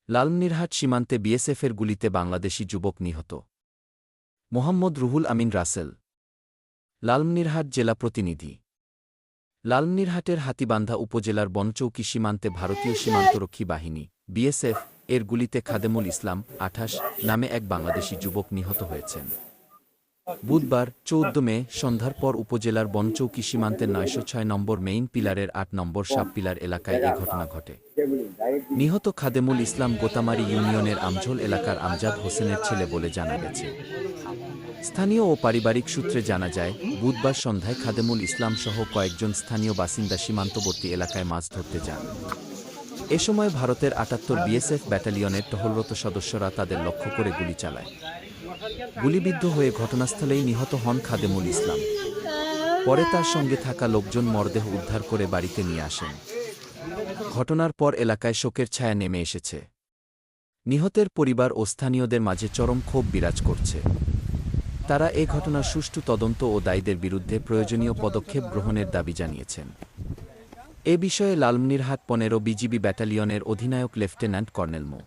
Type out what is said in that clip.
লালমনিরহাট সীমান্তে বিএসএফের গুলিতে বাংলাদেশি যুবক নিহত। মোহাম্মদ রুহুল আমিন রাসেল, লালমনিরহাট জেলা প্রতিনিধি। লালমনিরহাটের হাতীবান্ধা উপজেলার বনচৌকি সীমান্তে ভারতীয় সীমান্তরক্ষী বাহিনী বিএসএফ এর গুলিতে খাদেমুল ইসলাম ২৮ নামে এক বাংলাদেশি যুবক নিহত হয়েছেন। বুধবার ১৪ মে সন্ধ্যার পর উপজেলার বনচৌকি সীমান্তের ৯০৬ নম্বর মেইন পিলারের ৮ নম্বর সাব পিলার এলাকায় এ ঘটনা ঘটে। নিহত খাদেমুল ইসলাম গোতামারি ইউনিয়নের আমঝোল এলাকার আমজাদ হোসেনের ছেলে বলে জানা গেছে। স্থানীয় ও পারিবারিক সূত্রে জানা যায়, বুধবার সন্ধ্যায় খাদেমুল ইসলাম সহ কয়েকজন স্থানীয় বাসিন্দা সীমান্তবর্তী এলাকায় মাছ ধরতে যান। এ সময় ভারতের ৭৮ বিএসএফ ব্যাটালিয়নের টহলরত সদস্যরা তাদের লক্ষ্য করে গুলি চালায়। গুলিবিদ্ধ হয়ে ঘটনাস্থলেই নিহত হন খাদেমুল ইসলাম। পরে তার সঙ্গে থাকা লোকজন মরদেহ উদ্ধার করে বাড়িতে নিয়ে আসেন। ঘটনার পর এলাকায় শোকের ছায়া নেমে এসেছে। নিহতের পরিবার ও স্থানীয়দের মাঝে চরম ক্ষোভ বিরাজ করছে। তারা এ ঘটনার সুষ্ঠু তদন্ত ও দায়ীদের বিরুদ্ধে প্রয়োজনীয় পদক্ষেপ গ্রহণের দাবি জানিয়েছেন। এ বিষয়ে লালমনিরহাট ১৫ বিজিবি ব্যাটালিয়নের অধিনায়ক লেফটেন্যান্ট কর্নেল মো।